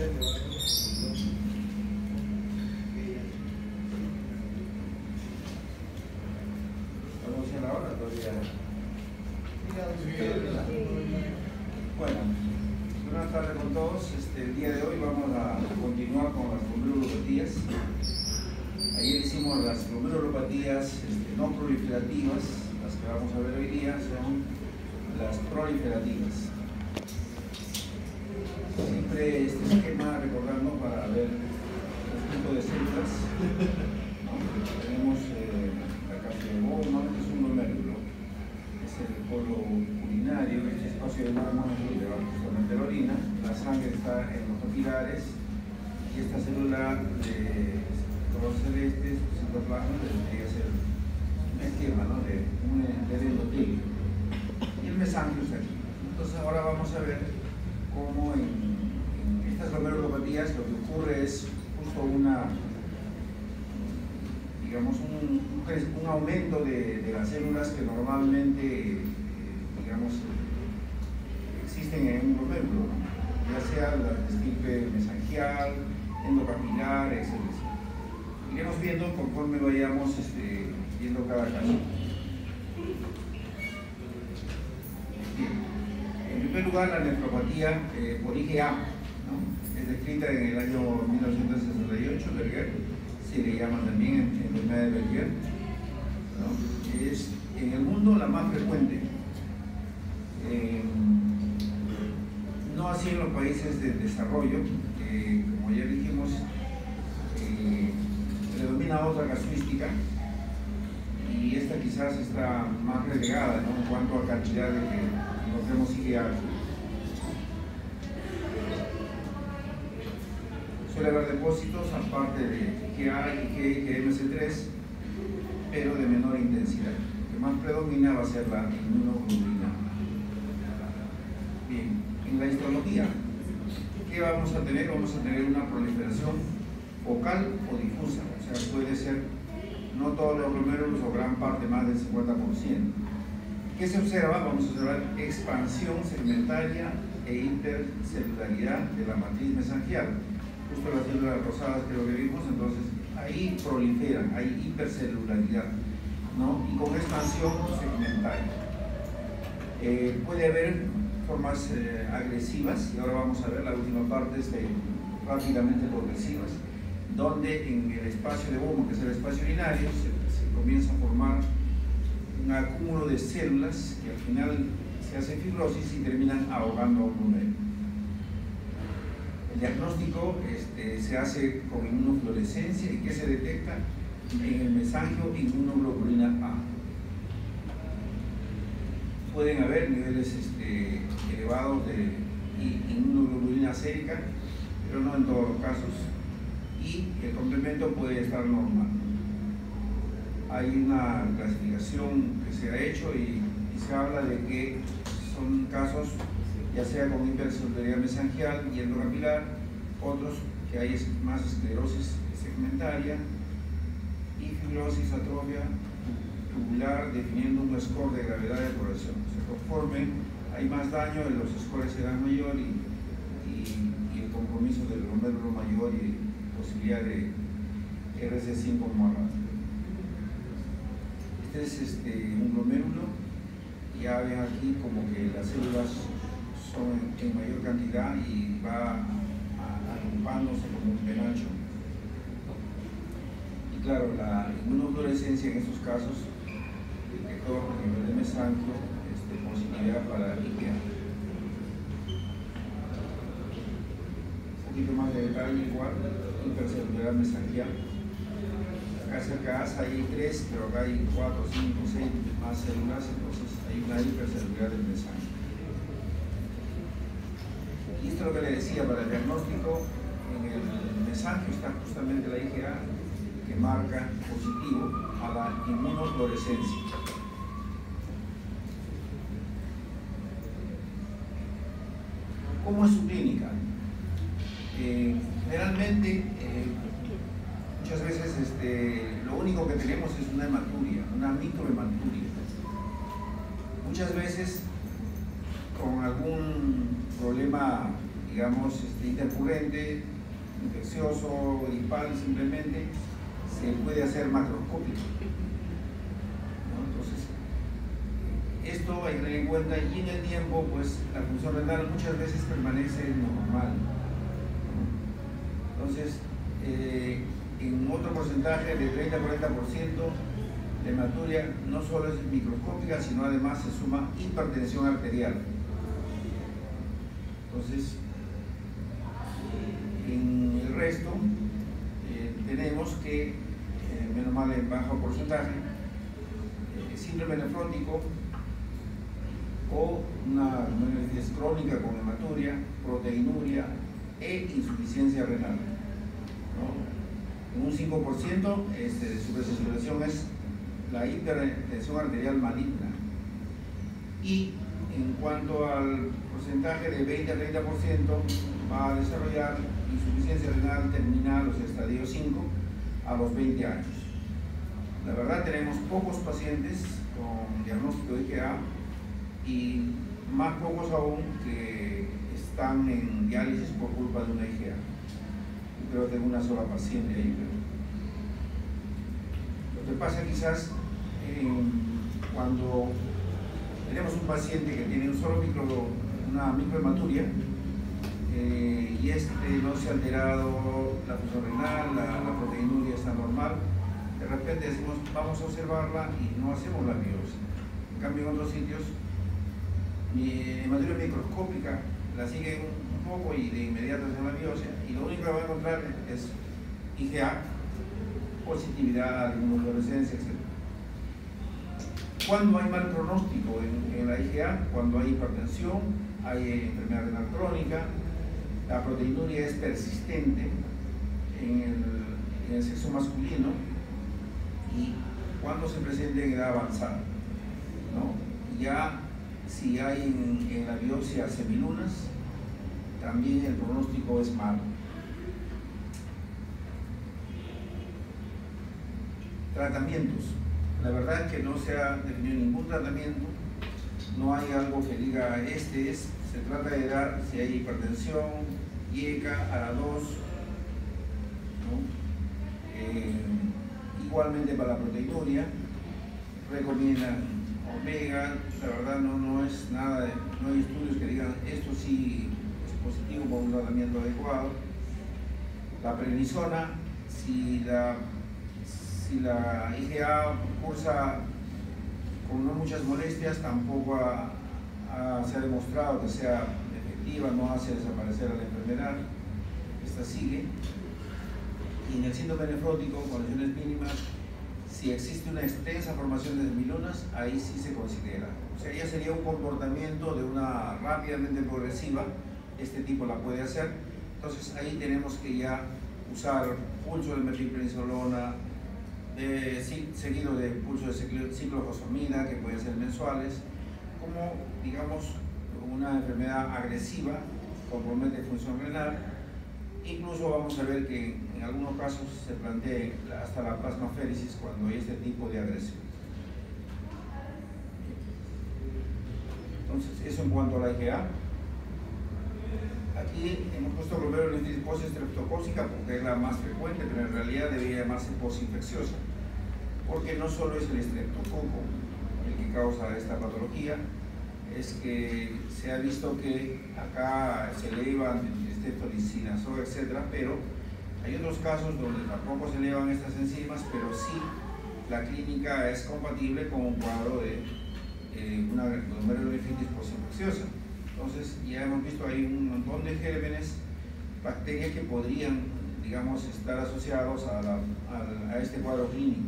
¿Vamos a la hora todavía? Bueno, buenas tardes con todos. El día de hoy vamos a continuar con las glomerulopatías. Ayer hicimos las glomerulopatías no proliferativas. Las que vamos a ver hoy día son las proliferativas. Siempre este esquema recordando para ver el tipo de células, ¿no? Tenemos la cápsula de Bowman, que es un glomérulo, es el polo urinario, este espacio de Bowman es donde va justamente la orina, la sangre está en los capilares y esta célula de color celeste, citoplasma, debería ser un esquema, ¿no? de endotelio, y el mesangium está aquí. Entonces ahora vamos a ver cómo en estas glomerulopatías lo que ocurre es justo digamos un aumento de las células que normalmente digamos existen en un glomérulo, ¿no? Ya sea la estirpe mesangial, endocapilar, etc. Iremos viendo conforme vayamos viendo cada caso. En primer lugar, la nefropatía por IgA, ¿no? Es descrita en el año 1968, Berger, se le llama también enfermedad de Berger, ¿no? Es en el mundo la más frecuente, no así en los países de desarrollo, como ya dijimos, predomina otra casuística y esta quizás está más relegada, ¿no? En cuanto a cantidad de que encontremos IgA. Suele haber depósitos aparte de IgA, IgG, MC3, pero de menor intensidad. Lo que más predomina va a ser la inmunoglobulina. Bien, en la histología, ¿qué vamos a tener? Vamos a tener una proliferación focal o difusa, o sea, puede ser no todos los glomérulos o gran parte, más del 50%. ¿Qué se observa? Vamos a observar expansión segmentaria e hipercelularidad de la matriz mesangial. Justo las células rosadas que lo que vimos, entonces ahí proliferan, hay hipercelularidad, ¿no? Y con expansión segmentaria. Puede haber formas agresivas, y ahora vamos a ver la última parte, rápidamente progresivas, donde en el espacio de Bowman, que es el espacio urinario, se comienza a formar un acúmulo de células que al final se hace fibrosis y terminan ahogando a un glomérulo. El diagnóstico se hace con inmunofluorescencia y que se detecta en el mesangio inmunoglobulina A. Pueden haber niveles elevados de inmunoglobulina sérica, pero no en todos los casos, y el complemento puede estar normal. Hay una clasificación que se ha hecho y se habla de que son casos ya sea con hipercelularidad mesangial y endocapilar, otros que hay más esclerosis segmentaria y fibrosis atrofia tubular, definiendo un score de gravedad de progresión. Conforme hay más daño, los scores serán mayor y el compromiso del glomérulo mayor y posibilidad de RC5 más rápido. Este es un glomérulo, ya ven aquí como que las células son en mayor cantidad y va agrupándose como un penacho. Y claro, la inmunofluorescencia en estos casos detectó a nivel de mesangio positividad para IgA. Un poquito más de detalle igual, hipercelularidad mesangial. Acá cerca hay 3, pero acá hay 4, 5, 6 más células, entonces hay una hipercelularidad del mesangio. Y esto es lo que le decía, para el diagnóstico, en el mesangio está justamente la IgA que marca positivo a la inmunofluorescencia. ¿Cómo es su clínica? Generalmente, muchas veces lo único que tenemos es una hematuria, una microhematuria. Muchas veces con algún problema digamos, intercurrente, infeccioso, gripal, simplemente se puede hacer macroscópico, ¿no? Entonces, esto hay que tener en cuenta, y en el tiempo, pues la función renal muchas veces permanece normal, ¿no? Entonces, en otro porcentaje de 30-40% la hematuria no solo es microscópica, sino además se suma hipertensión arterial. Entonces, en el resto tenemos que, menos mal en bajo porcentaje, síndrome nefrótico o una nefritis crónica con hematuria, proteinuria e insuficiencia renal, ¿no? En un 5% su presentación es la hipertensión arterial maligna. Y en cuanto al porcentaje de 20 a 30%, va a desarrollar insuficiencia renal terminal, o sea, estadio 5, a los 20 años. La verdad, tenemos pocos pacientes con diagnóstico de IgA y más pocos aún que están en diálisis por culpa de una IgA. Yo creo que tengo una sola paciente ahí, pero lo que pasa quizás cuando tenemos un paciente que tiene una microhematuria y no se ha alterado la función renal, la proteinuria está normal, de repente decimos vamos a observarla y no hacemos la biopsia. En cambio, en otros sitios, mi hematuria microscópica la siguen un poco y de inmediato hacen la biopsia, y lo único que va a encontrar es IgA, positividad, inmunofluorescencia, etc. ¿Cuándo hay mal pronóstico en la IgA? Cuando hay hipertensión, hay enfermedad renal crónica, la proteinuria es persistente en el sexo masculino y cuando se presenta en edad avanzada, ¿no? Ya si hay en la biopsia semilunas, también el pronóstico es malo. Tratamientos. La verdad es que no se ha definido ningún tratamiento, no hay algo que diga se trata de dar si hay hipertensión, IECA, ARA2, ¿no? Igualmente para la proteinuria, recomiendan omega, la verdad no es nada, no hay estudios que digan esto sí es positivo para un tratamiento adecuado. La prednisona, si la IgA cursa con no muchas molestias, tampoco se ha demostrado que sea efectiva, no hace desaparecer a la enfermedad, esta sigue. Y en el síndrome nefrótico, con lesiones mínimas, si existe una extensa formación de semilunas, ahí sí se considera. O sea, ya sería un comportamiento de una rápidamente progresiva, este tipo la puede hacer. Entonces ahí tenemos que ya usar pulso de metilprednisolona, seguido de pulso de ciclofosfamida, que pueden ser mensuales, como digamos una enfermedad agresiva, compromete función renal. Incluso vamos a ver que en algunos casos se plantea hasta la plasmaféresis cuando hay este tipo de agresión. Entonces, eso en cuanto a la IgA. Aquí hemos puesto glomerulonefritis postestreptocócica porque es la más frecuente, pero en realidad debería llamarse postinfecciosa, porque no solo es el estreptococo el que causa esta patología, es que se ha visto que acá se elevan streptolicinazo, etcétera, pero hay otros casos donde tampoco se elevan estas enzimas, pero sí la clínica es compatible con un cuadro de una glomerulonefritis postinfecciosa. Entonces ya hemos visto ahí un montón de gérmenes, bacterias que podrían, digamos, estar asociados a este cuadro clínico.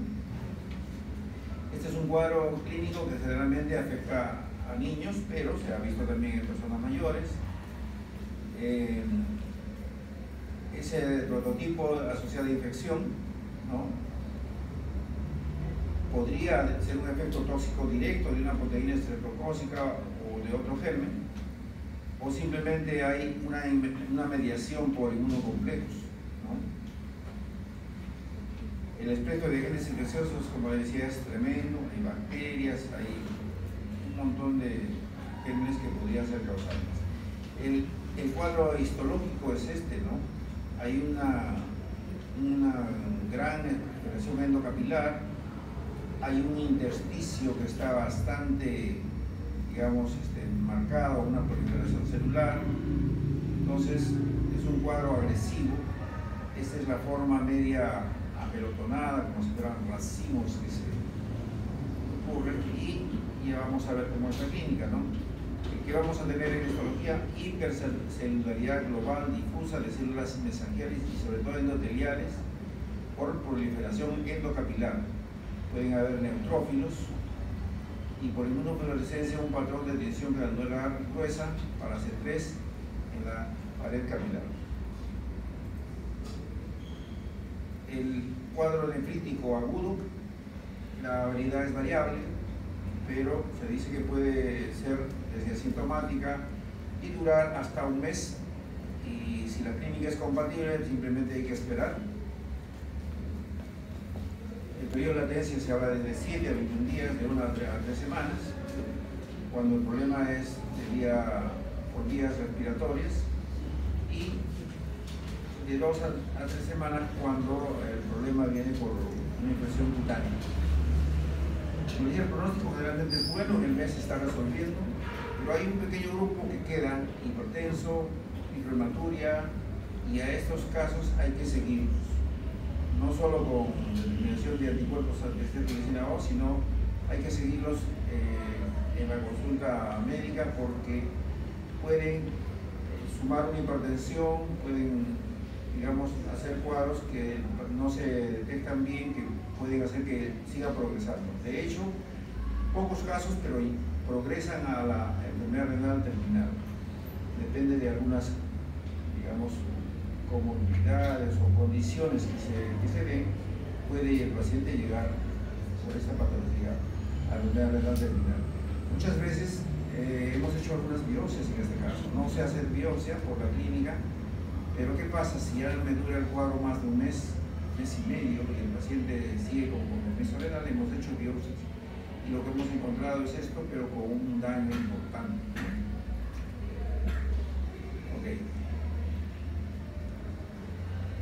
Este es un cuadro clínico que generalmente afecta a niños, pero se ha visto también en personas mayores. Ese prototipo asociado a infección, ¿no? Podría ser un efecto tóxico directo de una proteína estreptocócica o de otro germen, o simplemente hay una mediación por inmunocomplejos, ¿no? El espectro de genes infecciosos, como les decía, es tremendo, hay bacterias, hay un montón de gérmenes que podrían ser causantes. El cuadro histológico es este, ¿no? Hay una gran proliferación endocapilar, hay un intersticio que está bastante, digamos, marcado, una proliferación celular. Entonces es un cuadro agresivo. Esta es la forma media apelotonada, como si fueran racimos que se ocurren, y ya vamos a ver cómo es la clínica, ¿no? ¿Qué vamos a tener en histología? Hipercelularidad global difusa de células mesangiales y sobre todo endoteliales por proliferación endocapilar. Pueden haber neutrófilos y por inmunofluorescencia un patrón de tensión glandular gruesa para C3 en la pared capilar. El cuadro nefrítico agudo, la variedad es variable, pero se dice que puede ser desde asintomática y durar hasta un mes, y si la clínica es compatible simplemente hay que esperar. El periodo de latencia se habla desde 7 a 21 días, de 1 a 3 semanas, cuando el problema es por vías respiratorias, y de 2 a 3 semanas cuando el problema viene por una infección cutánea. El pronóstico generalmente es bueno, el mes se está resolviendo, pero hay un pequeño grupo que queda hipertenso, hiperhematuria, y a estos casos hay que seguirlos, no solo con determinación de anticuerpos anti-estreptococina O, sino hay que seguirlos en la consulta médica, porque pueden sumar una hipertensión, pueden, digamos, hacer cuadros que no se detectan bien, que pueden hacer que siga progresando. De hecho, pocos casos, pero progresan a la enfermedad renal terminal. Depende de algunas, digamos, comorbilidades o condiciones que se den, puede el paciente llegar por esta patología a la enfermedad renal terminal. Muchas veces hemos hecho algunas biopsias en este caso. No se hace biopsia por la clínica, pero ¿qué pasa si ya me dura el cuadro más de un mes y medio y el paciente sigue con compromiso renal? Hemos hecho biopsias y lo que hemos encontrado es esto, pero con un daño importante. Okay.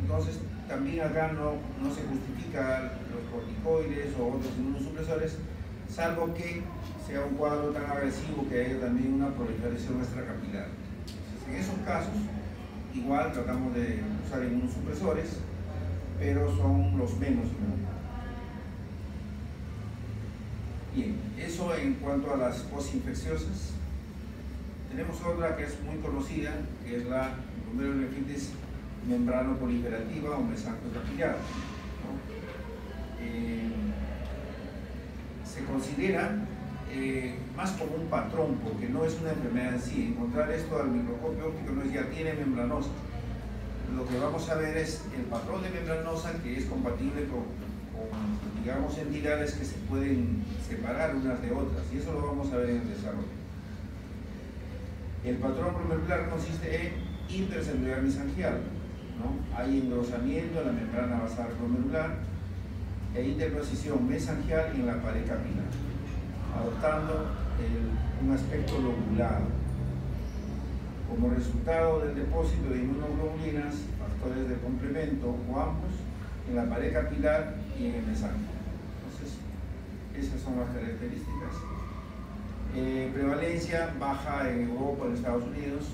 Entonces, también acá no se justifica los corticoides o otros inmunosupresores, salvo que sea un cuadro tan agresivo que haya también una proliferación extracapilar. Entonces, en esos casos, igual tratamos de usar inmunosupresores, pero son los menos. Bien, eso en cuanto a las posinfecciosas. Tenemos otra que es muy conocida, que es la glomerulonefritis membrano proliferativa o mesangocapilar, ¿no? Se considera más como un patrón, porque no es una enfermedad en sí. Encontrar esto al microscopio óptico no es ya tiene membranosa. Lo que vamos a ver es el patrón de membranosa, que es compatible con digamos, entidades que se pueden separar unas de otras, y eso lo vamos a ver en el desarrollo. El patrón glomerular consiste en intercelular mesangial, ¿no? Hay engrosamiento en la membrana basal glomerular e interposición mesangial en la pared capilar, adoptando un aspecto lobulado. Como resultado del depósito de inmunoglobulinas, factores de complemento o ambos en la pared capilar y en el mesangio. Entonces, esas son las características. Prevalencia baja en Europa, en Estados Unidos.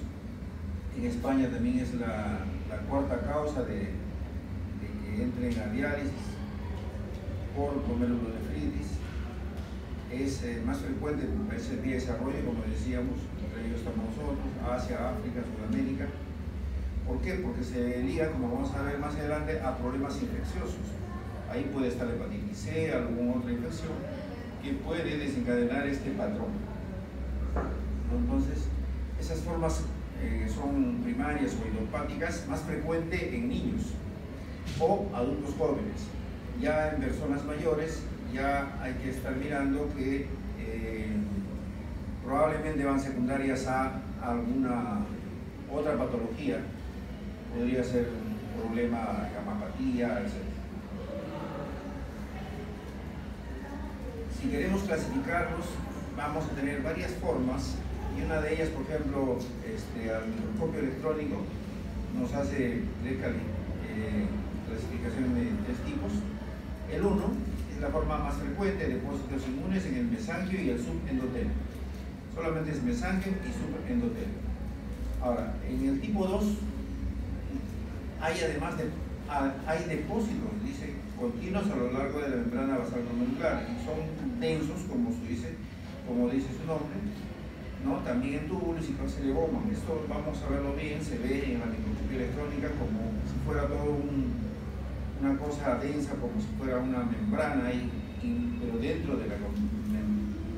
En España también es la cuarta causa de que entren a diálisis por glomerulonefritis. Es más frecuente en países de desarrollo, como decíamos, entre ellos estamos nosotros, Asia, África, Sudamérica. ¿Por qué? Porque se liga, como vamos a ver más adelante, a problemas infecciosos. Ahí puede estar hepatitis C, alguna otra infección que puede desencadenar este patrón. Entonces, esas formas son primarias o idiopáticas, más frecuente en niños o adultos jóvenes. Ya en personas mayores ya hay que estar mirando que probablemente van secundarias a alguna otra patología. Podría ser un problema de gamapatía, etc. Si queremos clasificarlos, vamos a tener varias formas Y una de ellas, por ejemplo, al microscopio electrónico nos hace clasificación de 3 tipos. El 1 es la forma más frecuente de depósitos inmunes en el mesangio y el subendotelio. Solamente es mesangio y subendotelio. Ahora, en el tipo 2 hay hay depósitos, dice, continuos a lo largo de la membrana basal glomerular y son densos, como dice su nombre, ¿no? También en túbulos y carcelebomas. Esto vamos a verlo bien, se ve en la microscopía electrónica como si fuera todo una cosa densa, como si fuera una membrana ahí, pero dentro de la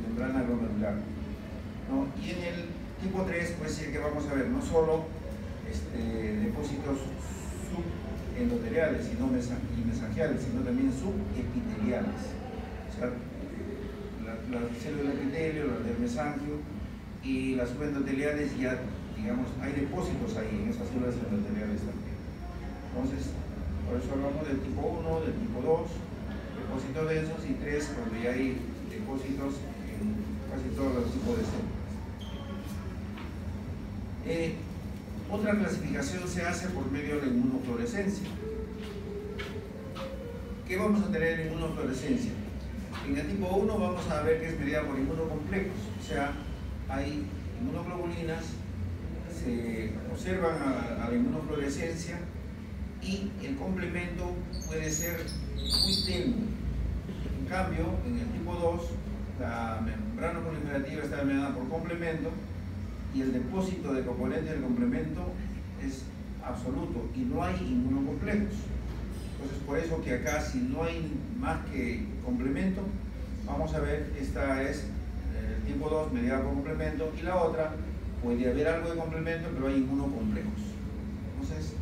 membrana glomerular, ¿no? Y en el tipo 3, pues sí que vamos a ver no solo depósitos subendoteliales y mesangiales, sino también subepiteliales. O sea, la célula epitelio, la del mesangio y las subendoteliales ya, digamos, hay depósitos ahí en esas células endoteliales también. Entonces, por eso hablamos del tipo 1, del tipo 2, depósitos densos, y 3 cuando ya hay depósitos en casi todos los tipos de células. Otra clasificación se hace por medio de la inmunofluorescencia. ¿Qué vamos a tener en inmunofluorescencia? En el tipo 1 vamos a ver que es medida por inmunocomplejos, o sea, hay inmunoglobulinas, se observan a la inmunofluorescencia y el complemento puede ser muy tenue. En cambio, en el tipo 2, la membrana proliferativa está mediada por complemento y el depósito de componentes del complemento es absoluto y no hay inmunocomplejos. Entonces, por eso que acá, si no hay más que complemento, vamos a ver, esta es el tipo 2 mediada por complemento, y la otra puede haber algo de complemento, pero hay inmunocomplejos. Entonces,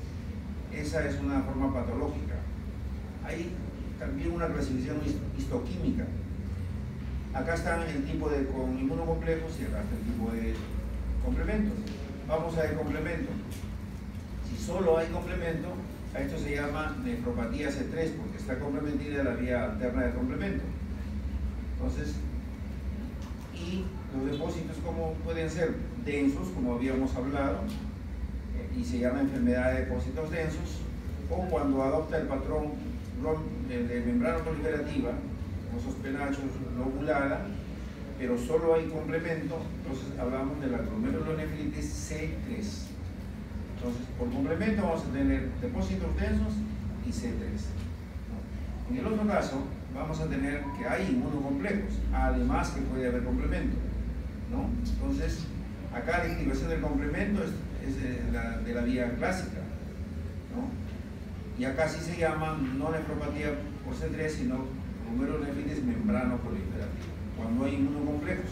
esa es una forma patológica. Hay también una clasificación histoquímica. Acá está el tipo con inmunocomplejos y acá está el tipo de complementos. Vamos a ver complemento. Si solo hay complemento, a esto se llama nefropatía C3 porque está comprometida la vía alterna del complemento. Entonces, y los depósitos como pueden ser densos, como habíamos hablado, y se llama enfermedad de depósitos densos, o cuando adopta el patrón de membrana proliferativa, como esos penachos lobulada, pero solo hay complemento, entonces hablamos de la glomerulonefritis C3. Entonces, por complemento vamos a tener depósitos densos y C3. En el otro caso, vamos a tener que hay inmunocomplejos, además que puede haber complemento, ¿no? Entonces, acá la activación del complemento es de la vía clásica, ¿no? Y acá sí se llama no nefropatía por C3, sino glomerulonefritis membrano proliferativa, cuando hay inmunocomplejos.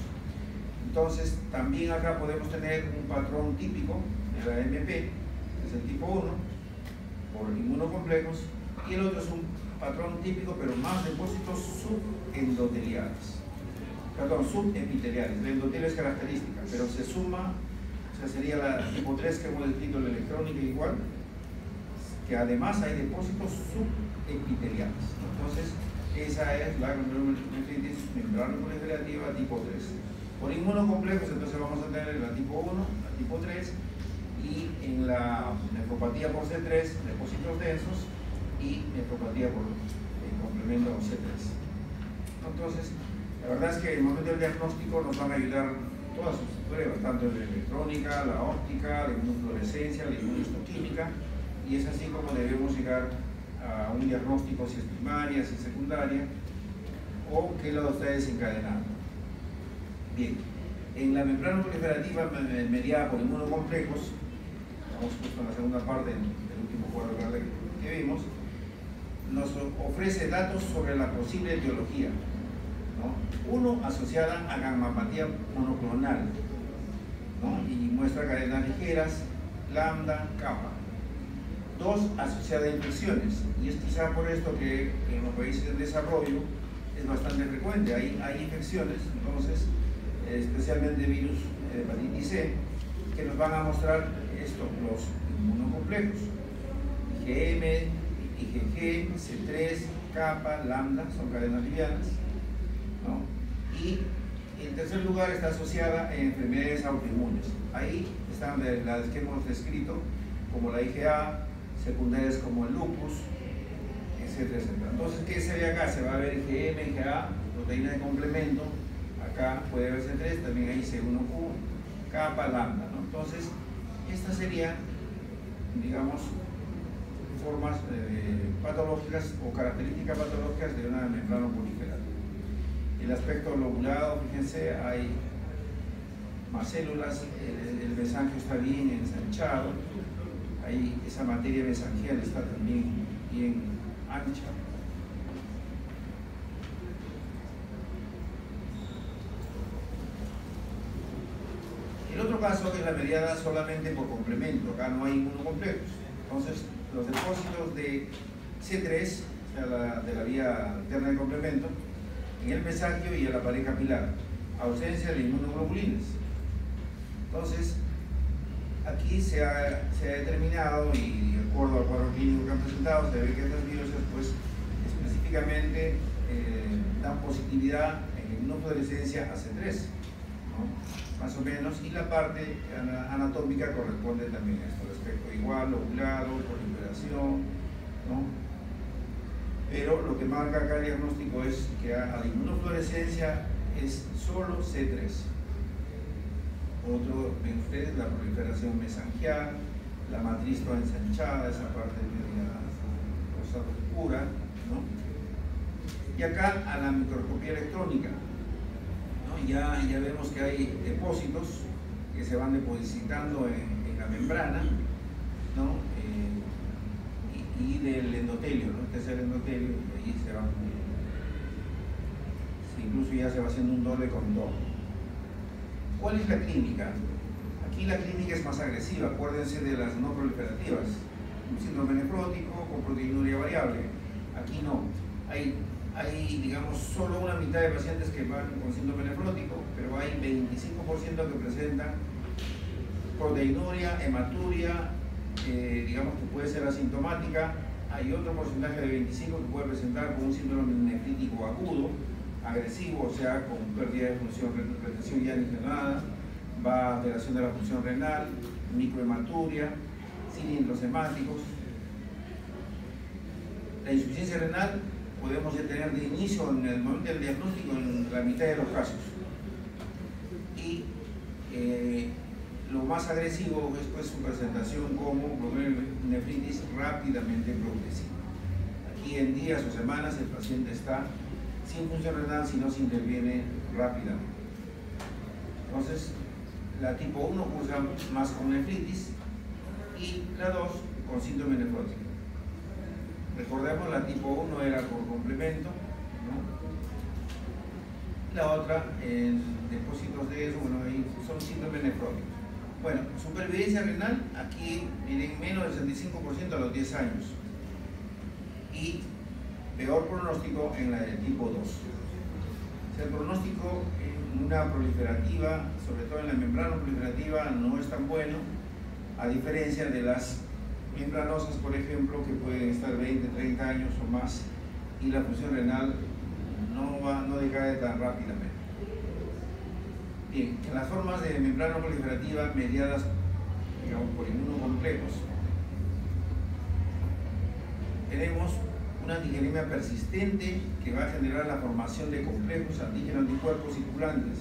Entonces, también acá podemos tener un patrón típico de la MP, que es el tipo 1, por inmunocomplejos, y el otro es un patrón típico, pero más depósitos subendoteliales. Perdón, subepiteliales. La endotelio es característica, pero se suma, o sea, sería la tipo 3 que hemos descrito en la electrónica igual, que además hay depósitos subepiteliales. Entonces, esa es la glomerulonefritis membrana proliferativa tipo 3. Por inmunocomplejos, entonces vamos a tener la tipo 1, la tipo 3, y en la nefropatía por C3, depósitos densos, y nefropatía por el complemento C3. Entonces, la verdad es que en el momento del diagnóstico nos van a ayudar todas sus pruebas, tanto la electrónica, la óptica, la inmunofluorescencia, la inmunistoquímica, y es así como debemos llegar a un diagnóstico, si es primaria, si es secundaria, o qué lo está desencadenando. Bien, en la membrana proliferativa mediada por inmunocomplejos, vamos justo en la segunda parte del último cuadro que vimos, nos ofrece datos sobre la posible etiología, ¿no? Uno, asociada a gammapatía monoclonal, ¿no? Y muestra cadenas ligeras, lambda, kappa. 2, asociada a infecciones, y es quizá por esto que en los países en desarrollo es bastante frecuente, hay infecciones, entonces, especialmente virus de hepatitis C, que nos van a mostrar esto, los inmunocomplejos, IgM, IgG, C3, kappa, lambda, son cadenas livianas, ¿no? Y En tercer lugar está asociada a enfermedades autoinmunes. Ahí están las que hemos descrito, como la IgA, secundarias como el lupus, etcétera, etcétera. Entonces, ¿qué se ve acá? Se va a ver IgM, IgA, proteína de complemento, acá puede verse 3, también hay C1q, kappa, lambda, ¿no? Entonces, estas serían, digamos, formas patológicas o características patológicas de una membrana proliferante. El aspecto lobulado, fíjense, hay más células, el mesangio está bien ensanchado, ahí esa materia mesangial está también bien ancha. El otro caso es la mediada solamente por complemento, acá no hay inmunocomplejos. Entonces, los depósitos de C3, o sea, de la vía alterna de complemento, en el mesangio y en la pared capilar, ausencia de inmunoglobulinas. Entonces, aquí se ha determinado, y de acuerdo al cuadro clínico que han presentado, se ve que estas virus pues, específicamente dan positividad en inmunofluorescencia a C3, ¿no? Más o menos, y la parte anatómica corresponde también a esto, respecto igual, lobulado, proliferación, ¿no? Pero lo que marca acá el diagnóstico es que a la inmunofluorescencia es solo C3. Otro, ven ustedes, la proliferación mesangial, la matriz toda ensanchada, esa parte media rosa oscura, ¿no? Y acá a la microscopía electrónica, ¿no? Ya vemos que hay depósitos que se van depositando en la membrana, ¿no? Y del endotelio, ¿no? Este es el endotelio, y ahí se van, incluso ya se va haciendo un doble contorno. ¿Cuál es la clínica? Aquí la clínica es más agresiva, acuérdense de las no proliferativas. Un síndrome nefrótico con proteinuria variable. Aquí no. Hay, digamos, solo una mitad de pacientes que van con síndrome nefrótico, pero hay 25% que presentan proteinuria, hematuria, digamos que puede ser asintomática. Hay otro porcentaje de 25 que puede presentar con un síndrome nefrítico agudo, agresivo, o sea, con pérdida de función, retención ya nitrogenada, va a alteración de la función renal, microhematuria, cilindros hemáticos. La insuficiencia renal podemos ya tener de inicio en el momento del diagnóstico en la mitad de los casos. Y lo más agresivo es pues su presentación como nefritis rápidamente progresiva. Aquí en días o semanas el paciente está sin función renal si no se interviene rápidamente. Entonces, la tipo 1 cursa más con nefritis y la 2 con síndrome nefrótico. Recordemos, la tipo 1 era por complemento, ¿no? La otra, en depósitos de eso, bueno, ahí son síndrome nefrótico. Bueno, supervivencia renal, aquí miren menos del 65% a los 10 años. Y peor pronóstico en la de tipo 2. O sea, el pronóstico en una proliferativa, sobre todo en la membrana proliferativa, no es tan bueno, a diferencia de las membranosas, por ejemplo, que pueden estar 20, 30 años o más, y la función renal no decae tan rápidamente. Bien, en las formas de membrana proliferativa mediadas, digamos, por inmunocomplejos, tenemos una antigenemia persistente que va a generar la formación de complejos antígeno-anticuerpos circulantes,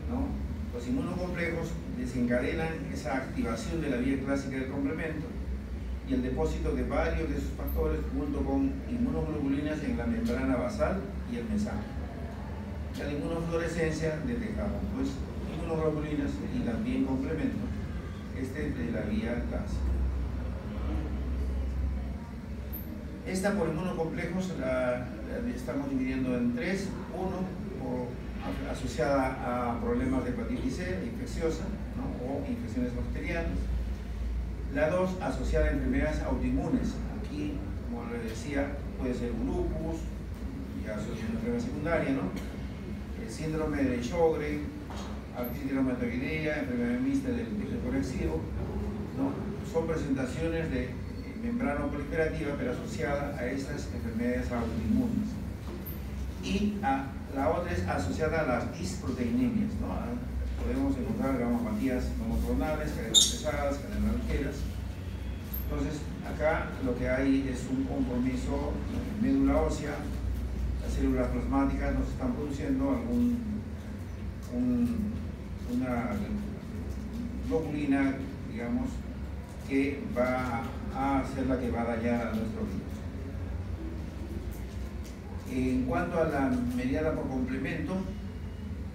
¿no? Los inmunocomplejos desencadenan esa activación de la vía clásica del complemento y el depósito de varios de esos factores junto con inmunoglobulinas en la membrana basal y el mesangio. La inmunofluorescencia detectamos pues inmunoglobulinas y también complemento de la vía clásica. Esta por inmunocomplejos la estamos dividiendo en tres. Uno, asociada a problemas de hepatitis C infecciosa, ¿no? O infecciones bacterianas. La 2, asociada a enfermedades autoinmunes. Aquí, como les decía, puede ser un lupus, ya asociada a una enfermedad secundaria, ¿no? El síndrome de Sjögren, artritis reumatoidea, enfermedad mixta del tejido conectivo, ¿no? Son presentaciones de membrana proliferativa, pero asociada a estas enfermedades autoinmunes. Y la otra es asociada a las disproteinemias, ¿no? Podemos encontrar gamopatías monoclonales, cadenas pesadas, cadenas ligeras. Entonces, acá lo que hay es un compromiso en médula ósea, las células plasmáticas nos están produciendo una globulina, digamos, que va a ser la que va a dañar a nuestro virus. En cuanto a la mediada por complemento,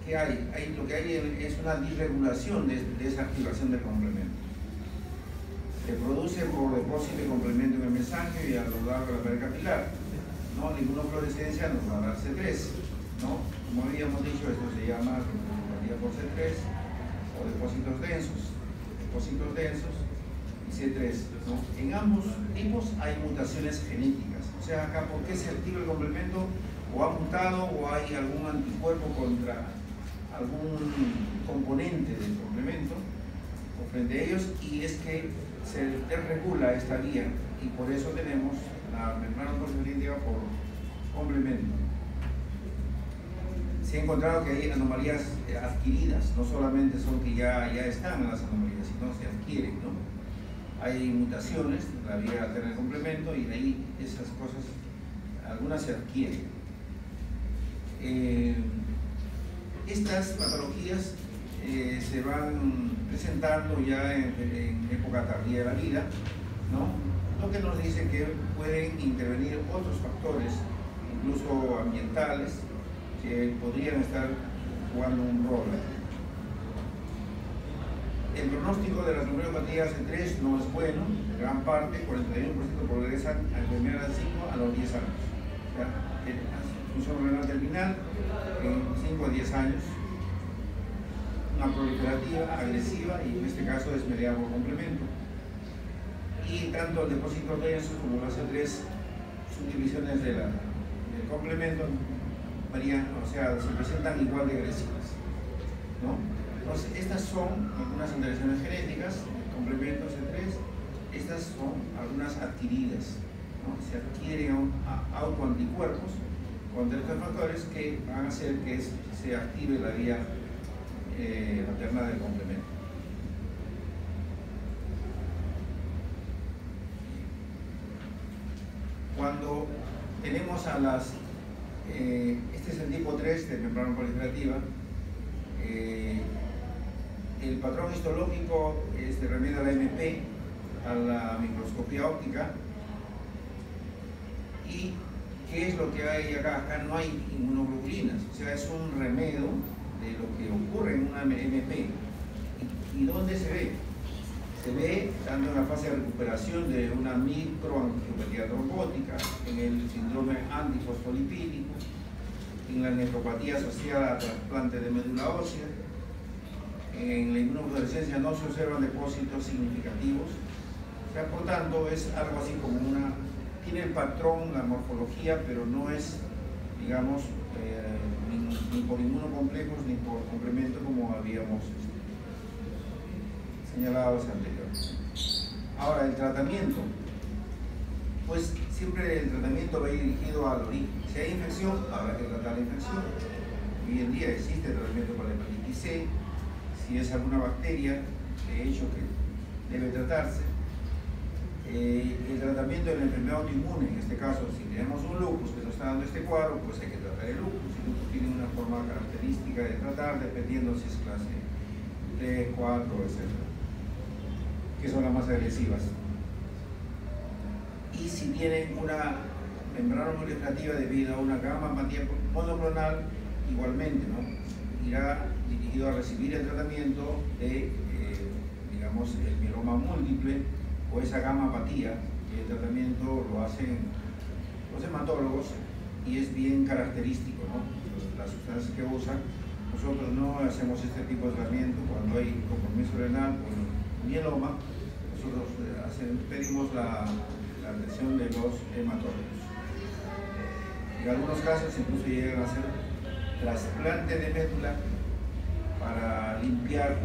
¿qué hay? Lo que hay es una disregulación de esa activación del complemento. Se produce por depósito de complemento en el mesangio y a lo largo de la pared capilar, ¿no? La inmunofluorescencia nos va a dar C3, ¿no? Como habíamos dicho, esto se llama retinopatía por C3 o depósitos densos y C3, ¿no? En ambos tipos hay mutaciones genéticas, o sea, acá ¿por qué se activa el complemento? O ha mutado o hay algún anticuerpo contra algún componente del complemento o frente a ellos, y es que se desregula esta vía y por eso tenemos la membrana polisacarídea por complemento. Se ha encontrado que hay anomalías adquiridas, no solamente son que ya están las anomalías, sino se adquieren, ¿no? Hay mutaciones en la vía alterna del complemento y de ahí esas cosas, algunas se adquieren. Estas patologías se van presentando ya en época tardía de la vida, ¿no? Lo que nos dice que pueden intervenir otros factores, incluso ambientales, que podrían estar jugando un rol. El pronóstico de las nucleopatías C3 no es bueno, en gran parte, 41% progresan a enfermedad de 5 a los 10 años. O sea, función renal terminal en 5 a 10 años, una proliferativa agresiva y en este caso es mediada por complemento. Y tanto el depósito denso como las C3 subdivisiones del complemento varían, o sea, se presentan igual de agresivas, ¿no? Entonces, estas son algunas alteraciones genéticas, el complemento C3, estas son algunas adquiridas, ¿no? Se adquieren autoanticuerpos contra estos factores que van a hacer que se active la vía alterna del complemento. Cuando tenemos a las este es el tipo 3 de membrana proliferativa. El patrón histológico se remite a la MP, a la microscopía óptica. ¿Y qué es lo que hay acá? Acá no hay inmunoglobulinas, o sea, es un remedio de lo que ocurre en una MP. ¿Y dónde se ve? Se ve tanto en la fase de recuperación de una microangiopatía trombótica, en el síndrome antifosfolipídico, en la nefropatía asociada a trasplante de médula ósea. En la inmunofluorescencia no se observan depósitos significativos. O sea, por tanto, es algo así como tiene el patrón, la morfología, pero no es, digamos, ni por inmunocomplejos ni por complemento como habíamos señalados anteriormente. Ahora, el tratamiento, pues siempre el tratamiento va dirigido al origen. Si hay infección, habrá que tratar la infección. Hoy en día existe tratamiento para la hepatitis C. Si es alguna bacteria, de hecho, que debe tratarse. El tratamiento de la enfermedad autoinmune, en este caso, si tenemos un lupus que nos está dando este cuadro, pues hay que tratar el lupus. El lupus tiene una forma característica de tratar, dependiendo si es clase 3, 4, etc., que son las más agresivas. Y si tienen una membrana proliferativa debido a una gammapatía monoclonal, igualmente, ¿no? Irá dirigido a recibir el tratamiento de, digamos, el mieloma múltiple o esa gammapatía, que el tratamiento lo hacen los hematólogos y es bien característico, ¿no? Las sustancias que usan. Nosotros no hacemos este tipo de tratamiento cuando hay compromiso renal con mieloma. Nosotros pedimos la atención de los hematólogos. En algunos casos incluso llegan a hacer trasplante de médula para limpiar,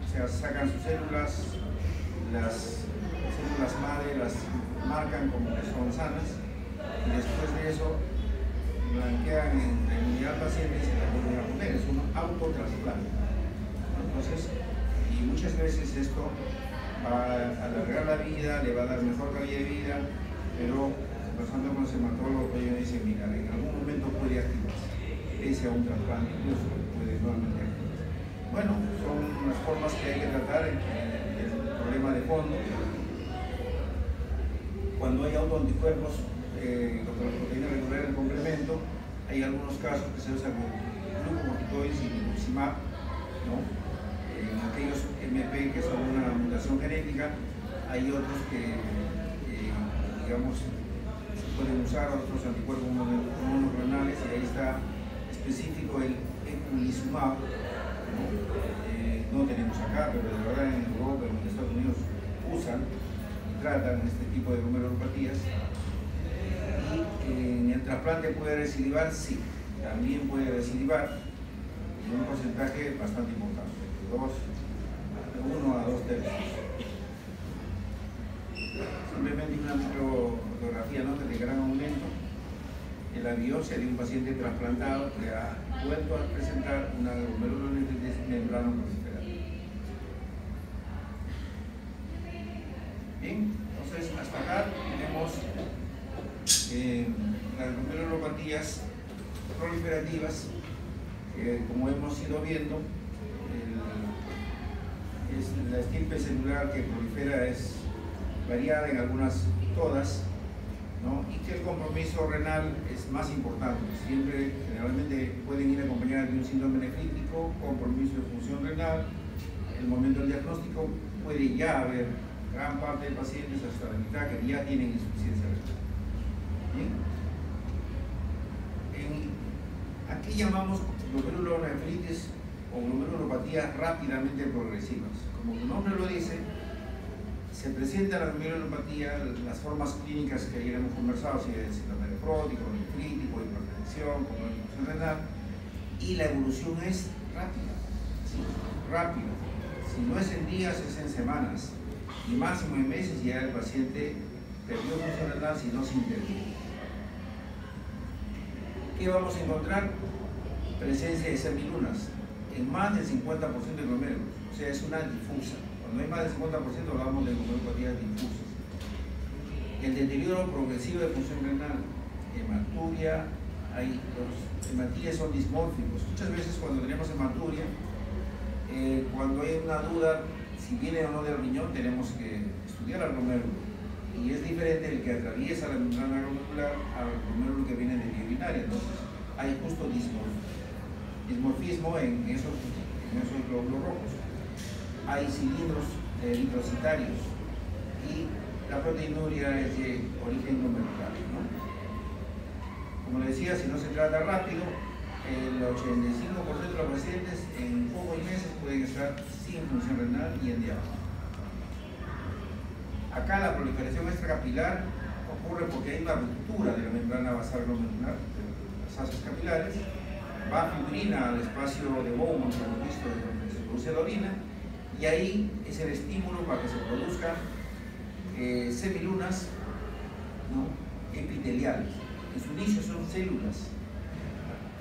o sea, sacan sus células, las células madre las marcan como que son sanas y después de eso blanquean en la inmunidad al paciente y se la vuelven a poner. Es un autotrasplante. Entonces, y muchas veces esto va a alargar la vida, le va a dar mejor calidad de vida, pero pasando con el hematólogo, ellos dicen, mira, en algún momento puede activarse, pese a un trasplante, incluso puede nuevamente activarse. Bueno, son las formas que hay que tratar el problema de fondo. Cuando hay autoanticuerpos contra la proteína regular del complemento, hay algunos casos que se usan con glucocorticoides y rituximab, ¿no? En aquellos MP que son una mutación genética, hay otros que digamos, se pueden usar otros anticuerpos monoclonales, y ahí está específico el eculizumab, ¿no? No tenemos acá, pero de verdad en Europa y en Estados Unidos usan y tratan este tipo de glomerulopatías. Y en el trasplante puede recidivar, sí, también puede recidivar en un porcentaje bastante importante, de 1 a 2 tercios. Simplemente una microfotografía, ¿no?, de gran aumento en la biopsia de un paciente trasplantado que ha vuelto a presentar una glomerulonefritis membrana proliferada. Bien, entonces hasta acá tenemos las glomerulopatías proliferativas, como hemos ido viendo, la estirpe celular que prolifera es variada, en algunas todas, ¿no? Y que el compromiso renal es más importante. Siempre, generalmente, pueden ir acompañadas de un síndrome nefrítico, compromiso de función renal. En el momento del diagnóstico puede ya haber gran parte de pacientes, hasta la mitad, que ya tienen insuficiencia renal. ¿Bien? Aquí llamamos glomerulonefritis o glomerulopatías rápidamente progresivas. Como su nombre lo dice, se presenta la glomerulopatía, las formas clínicas que ayer hemos conversado, si es síndrome nefrótico, nefrítico, hipertensión, compromiso renal, y la evolución es rápida, ¿sí? Rápida. Si no es en días, es en semanas, y máximo en meses ya el paciente perdió función renal si no se interviene. ¿Qué vamos a encontrar? Presencia de semilunas en más del 50% de glomérulos, o sea, es una difusa. Cuando hay más del 50% hablamos de glomerulopatías difusas. El deterioro progresivo de función renal, hematuria, los hematíes son dismórficos. Muchas veces cuando tenemos hematuria, cuando hay una duda si viene o no del riñón, tenemos que estudiar al glomérulo. Y es diferente el que atraviesa la membrana glomerular al glomérulo que viene de vía urinaria. Entonces hay justo dismorfismo en esos glóbulos rojos. Hay cilindros eritrocitarios y la proteinuria es de origen glomerular, ¿no? Como les decía, si no se trata rápido, el 85% de los pacientes en pocos meses pueden estar sin función renal y en diálisis. Acá la proliferación extracapilar ocurre porque hay una ruptura de la membrana basal glomerular, de las asas capilares, va fibrina al espacio de Bowman, que hemos visto, donde se produce la orina, y ahí es el estímulo para que se produzcan semilunas, ¿no?, epiteliales. En su inicio son células,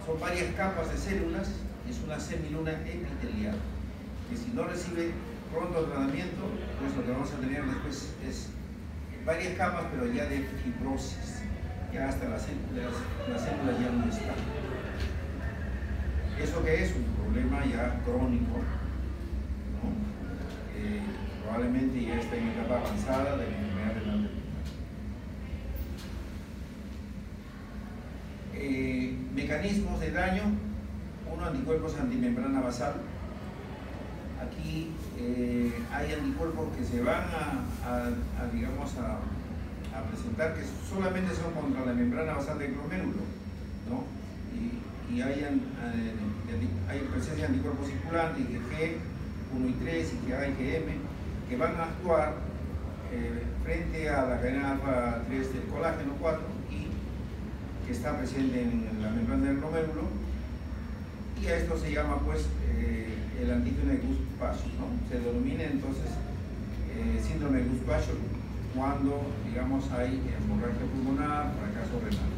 son varias capas de células, es una semiluna epitelial, que si no recibe pronto tratamiento, pues lo que vamos a tener después es varias capas, pero ya de fibrosis, ya hasta las células ya no están. ¿Eso qué es? Un problema ya crónico, ¿no? Probablemente ya está en etapa avanzada de la enfermedad renal. Mecanismos de daño: uno, anticuerpos antimembrana basal. Aquí hay anticuerpos que se van a presentar, que solamente son contra la membrana basal del glomérulo, ¿no? Y hay presencia de anticuerpos circulantes, IgG 1 y 3, IgA, IgM, que van a actuar frente a la cadena alfa 3 del colágeno 4 y que está presente en la membrana del glomérulo, y a esto se llama pues el antígeno de Gush-Paschow, ¿no? Se denomina entonces síndrome de Gush-Paschow cuando, digamos, hay hemorragia pulmonar, fracaso renal.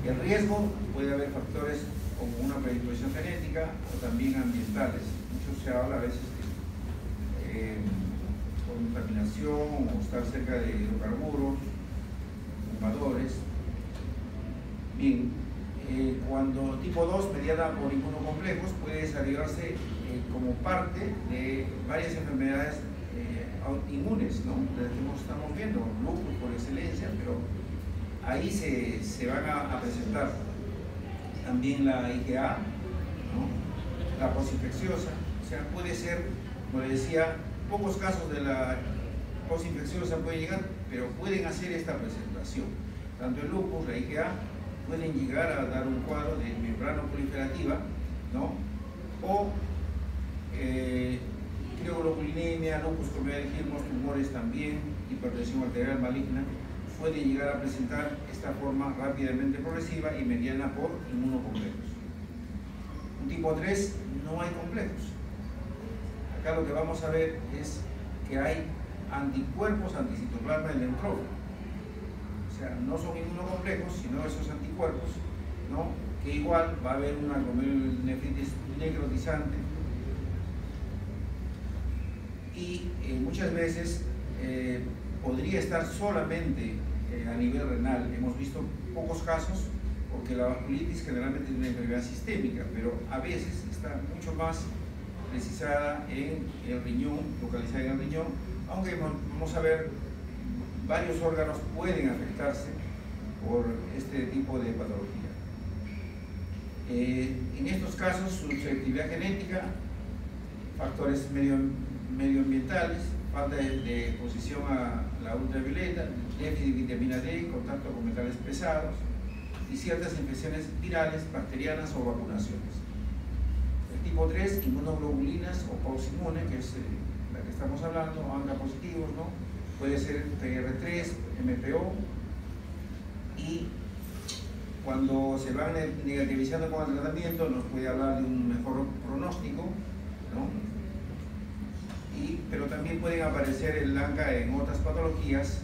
El riesgo, puede haber factores como una predisposición genética o también ambientales. Mucho se habla a veces de contaminación o estar cerca de hidrocarburos, fumadores. Bien, cuando tipo 2, mediada por inmunocomplejos, puede desarrollarse como parte de varias enfermedades autoinmunes, ¿no? Las que estamos viendo, lupus por excelencia, pero ahí se van a presentar también la IgA, ¿no? La posinfecciosa, o sea, puede ser, como les decía, pocos casos de la posinfecciosa pueden llegar, pero pueden hacer esta presentación. Tanto el lupus, la IgA, pueden llegar a dar un cuadro de membrana proliferativa, ¿no? O crioglobulinemia, lupus comedorígenos, tumores también, hipertensión arterial maligna, pueden llegar a presentar esta forma rápidamente progresiva y mediana por inmunocomplejos. Un tipo 3 no hay complejos. Acá lo que vamos a ver es que hay anticuerpos anticitoplasma del neutrófilo. O sea, no son inmunocomplejos, sino esos anticuerpos, ¿no? Que igual va a haber una glomerulonefritis necrotizante y muchas veces podría estar solamente a nivel renal. Hemos visto pocos casos porque la vasculitis generalmente es una enfermedad sistémica, pero a veces está mucho más precisada en el riñón, localizada en el riñón, aunque vamos a ver varios órganos pueden afectarse por este tipo de patología. En estos casos, susceptibilidad genética, factores medioambientales, falta de exposición a la ultravioleta, déficit de vitamina D, contacto con metales pesados y ciertas infecciones virales, bacterianas o vacunaciones. El tipo 3, inmunoglobulinas o pausinmune, que es la que estamos hablando, ANCA positivos, ¿no? Puede ser PR3, MPO, y cuando se van negativizando con el tratamiento nos puede hablar de un mejor pronóstico, ¿no? Pero también pueden aparecer el ANCA en otras patologías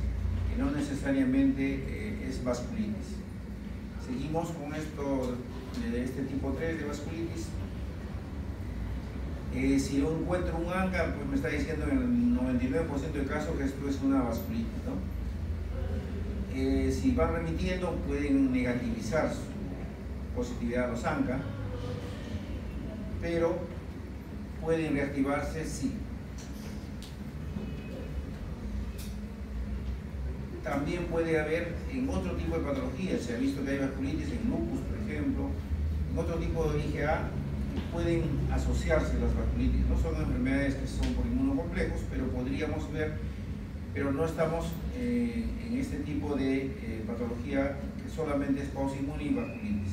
que no necesariamente es vasculitis. Seguimos con esto de este tipo 3 de vasculitis. Si yo encuentro un ANCA, pues me está diciendo en el 99% de casos que esto es una vasculitis, ¿no? Si van remitiendo, pueden negativizar su positividad a los ANCA, pero pueden reactivarse, sí. También puede haber en otro tipo de patologías, se ha visto que hay vasculitis en lupus, por ejemplo, en otro tipo de IgA, pueden asociarse las vasculitis. No son enfermedades que son por inmunocomplejos, pero podríamos ver, pero no estamos en este tipo de patología que solamente es pausinmune y vasculitis.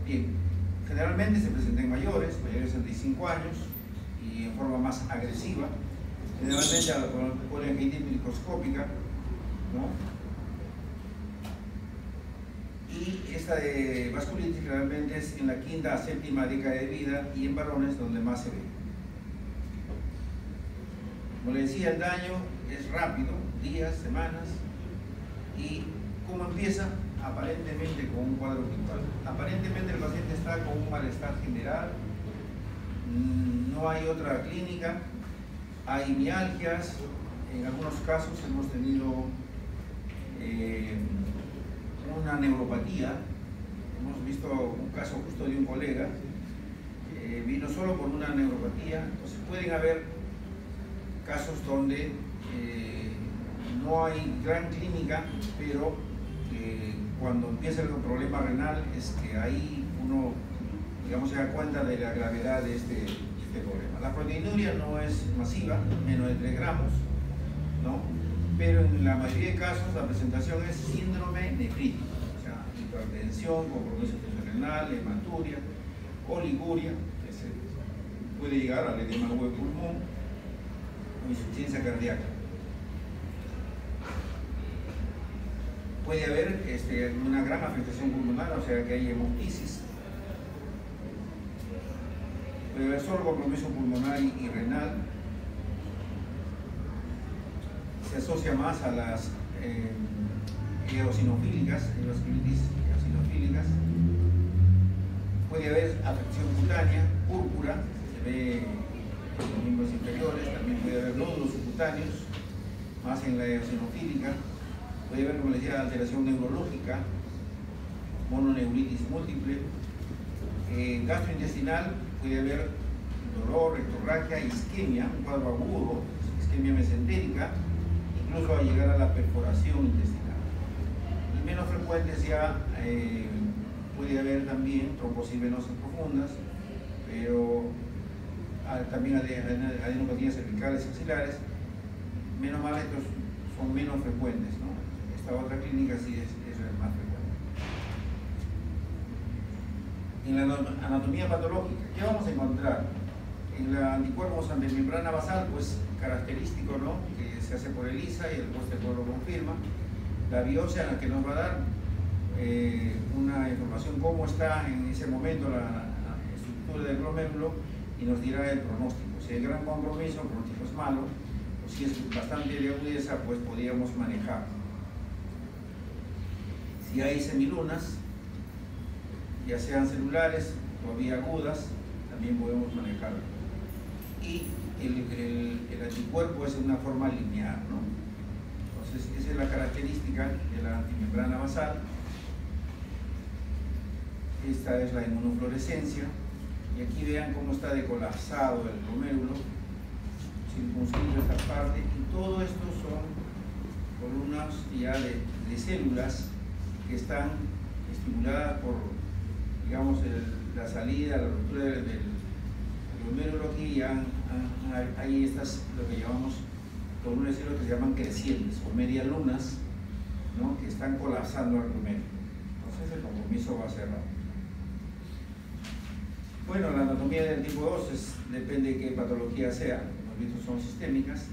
Bien, generalmente se presenta en mayores de 65 años y en forma más agresiva, generalmente a la poliangitis microscópica, ¿no? Y esta de vasculitis realmente es en la 5ª a 7ª década de vida y en varones donde más se ve. Como les decía, el daño es rápido, días, semanas, y ¿cómo empieza? Aparentemente con un cuadro gripal. Aparentemente el paciente está con un malestar general, no hay otra clínica, hay mialgias, en algunos casos hemos tenido una neuropatía. Hemos visto un caso justo de un colega, vino solo por una neuropatía. Entonces pueden haber casos donde no hay gran clínica, pero cuando empieza el problema renal es que ahí uno, digamos, se da cuenta de la gravedad de este problema. La proteinuria no es masiva, menos de 3 gramos, ¿no? Pero en la mayoría de casos la presentación es síndrome nefrítico, o sea, hipertensión, compromiso renal, hematuria, oliguria, que puede llegar al edema de pulmón o insuficiencia cardíaca. Puede haber una gran afectación pulmonar, o sea que hay hemoptisis. Puede haber solo compromiso pulmonar y renal. Se asocia más a las eosinofílicas, vasculitis eosinofílicas. Puede haber afección cutánea, púrpura, se ve en los miembros inferiores, también puede haber nódulos subcutáneos, más en la eosinofílica. Puede haber, como les decía, alteración neurológica, mononeuritis múltiple. Gastrointestinal, puede haber dolor, rectorragia, isquemia, un cuadro agudo, isquemia mesentérica, incluso a llegar a la perforación intestinal. Y menos frecuentes ya puede haber también trombosis venosas profundas, pero también adenopatías cervicales y axilares. Menos mal, estos son menos frecuentes, ¿no? Esta otra clínica sí es más frecuente. En la anatomía patológica, ¿qué vamos a encontrar? En la anticuerpos antemembrana basal, pues característico, ¿no? Que se hace por ELISA y el post-eco lo confirma. La biopsia en la que nos va a dar una información cómo está en ese momento la estructura del glomérulo y nos dirá el pronóstico. Si hay gran compromiso, el pronóstico es malo, o si es bastante de agudeza, pues podríamos manejar. Si hay semilunas, ya sean celulares, todavía agudas, también podemos manejarlo. Y el anticuerpo es de una forma lineal, ¿no? Entonces, esa es la característica de la antimembrana basal. Esta es la inmunofluorescencia. Y aquí vean cómo está decolapsado el glomérulo, circunscrito esta parte. Y todo esto son columnas ya de células que están estimuladas por, digamos, la salida, la ruptura del glomérulo. Aquí ya hay estas, lo que llamamos columnas de células que se llaman crecientes o medialunas, ¿no? Que están colapsando al glomérulo. Entonces el compromiso va a ser rápido. Bueno, la anatomía del tipo 2 depende de qué patología sea, hemos visto son sistémicas.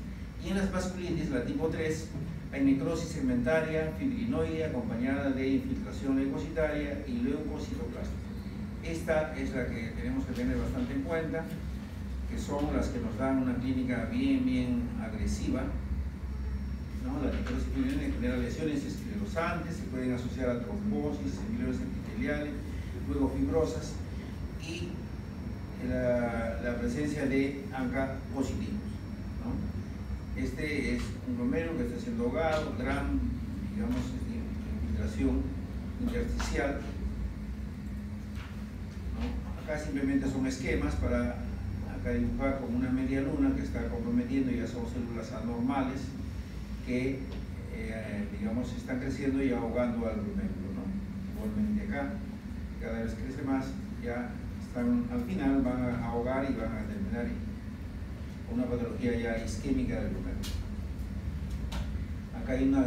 Y en las vasculitis, la tipo 3, hay necrosis segmentaria, fibrinoide, acompañada de infiltración leucocitaria y leucocitoplástica. Esta es la que tenemos que tener bastante en cuenta, que son las que nos dan una clínica bien agresiva, ¿no? La necrosis fibrinoide genera lesiones esclerosantes, se pueden asociar a trombosis, emiloides epiteliales, luego fibrosas y la presencia de ANCA positivos, ¿no? Este es un glomérulo que está siendo ahogado, gran, digamos, infiltración intersticial, ¿no? Acá simplemente son esquemas para acá dibujar como una media luna que está comprometiendo, ya son células anormales que, digamos, están creciendo y ahogando al glomérulo, ¿no? Igualmente acá, cada vez crece más, ya al final van a ahogar y van a terminar con una patología ya isquémica del glomérulo. Acá hay una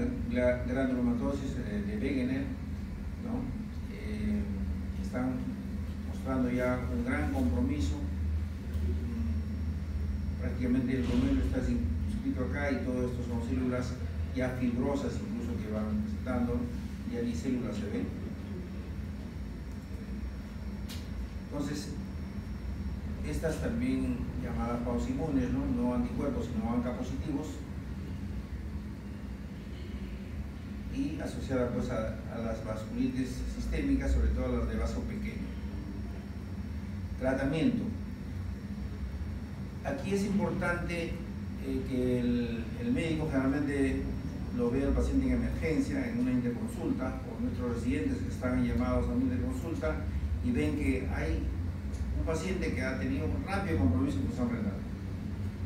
granulomatosis de Wegener, ¿no? Están mostrando ya un gran compromiso. Prácticamente el glomérulo está inscrito acá y todo esto son células ya fibrosas incluso que van presentando, ya ni células se ven. Entonces, estas también llamadas pausimunes, no anticuerpos, sino ANCA positivos, y asociadas pues a las vasculitis sistémicas, sobre todo a las de vaso pequeño. Tratamiento. Aquí es importante que el médico generalmente lo vea al paciente en emergencia, en una interconsulta, o nuestros residentes que están llamados a una interconsulta y ven que hay un paciente que ha tenido un rápido compromiso en función renal.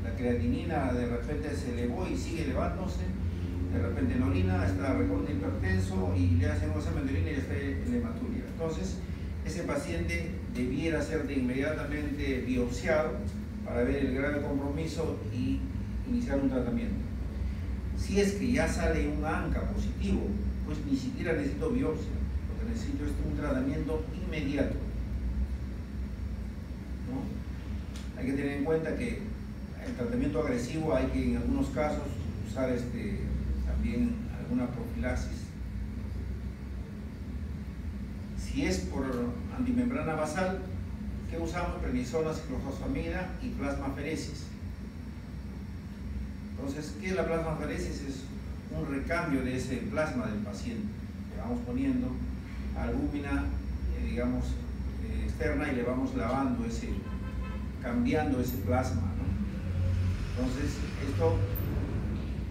La creatinina de repente se elevó y sigue elevándose, de repente en orina está recontra hipertenso y le hacen un examen de orina y está en hematuria. Entonces, ese paciente debiera ser de inmediatamente biopsiado para ver el grado de compromiso y iniciar un tratamiento. Si es que ya sale un ANCA positivo, pues ni siquiera necesito biopsia. Lo que necesito es un tratamiento inmediato, ¿no? Hay que tener en cuenta que el tratamiento agresivo hay que en algunos casos usar también alguna profilaxis. Si es por antimembrana basal, ¿qué usamos? Prednisona, ciclofosfamida y plasmaferesis. Entonces, ¿qué es la plasmaferesis? Es un recambio de ese plasma del paciente. Le vamos poniendo albúmina, digamos, externa, y le vamos lavando cambiando ese plasma, ¿no? Entonces, esto,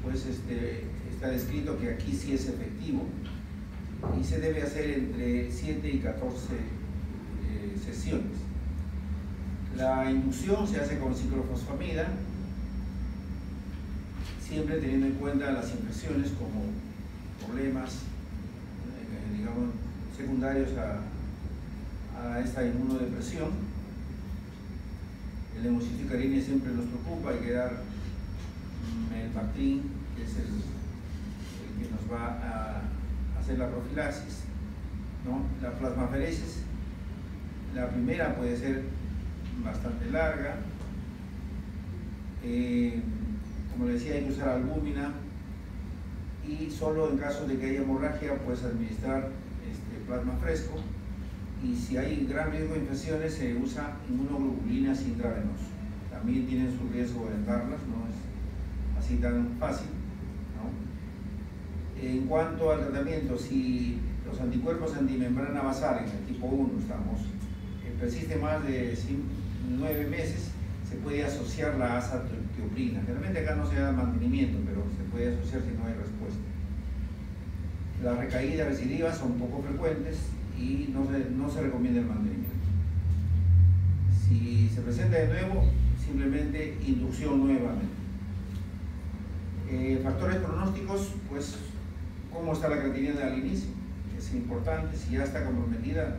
pues, está descrito que aquí sí es efectivo y se debe hacer entre 7 y 14 sesiones. La inducción se hace con ciclofosfamida, siempre teniendo en cuenta las infecciones como problemas, digamos, secundarios a esta inmunodepresión. El hemocisticarine siempre nos preocupa, hay que dar el Bactrim, que es el que nos va a hacer la profilaxis, ¿no? La plasmaferesis, la primera puede ser bastante larga, como les decía, hay que usar albúmina, y solo en caso de que haya hemorragia puedes administrar plasma fresco, y si hay gran riesgo de infecciones se usa inmunoglobulinas intravenoso. También tienen su riesgo de darlas, no es así tan fácil, ¿no? En cuanto al tratamiento, si los anticuerpos antimembrana basal en el tipo 1 persiste más de 9 meses, se puede asociar la azatioprina. Generalmente acá no se da mantenimiento, pero se puede asociar si no hay respuesta. Las recaídas recidivas son poco frecuentes y no se recomienda el mantenimiento. Si se presenta de nuevo, simplemente inducción nuevamente. Factores pronósticos, pues, ¿cómo está la creatinina al inicio? Es importante, si ya está comprometida,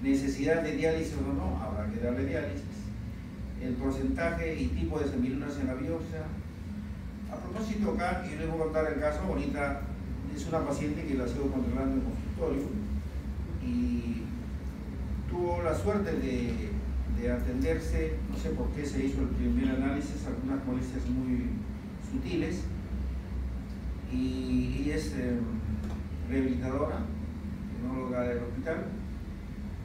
necesidad de diálisis o no, habrá que darle diálisis. El porcentaje y tipo de semilunas en la biopsia. A propósito, acá, y les voy a contar el caso, ahorita es una paciente que la sigo controlando en consultorio y tuvo la suerte de atenderse, no sé por qué se hizo el primer análisis, algunas molestias muy sutiles, y ella es rehabilitadora, tecnóloga del hospital,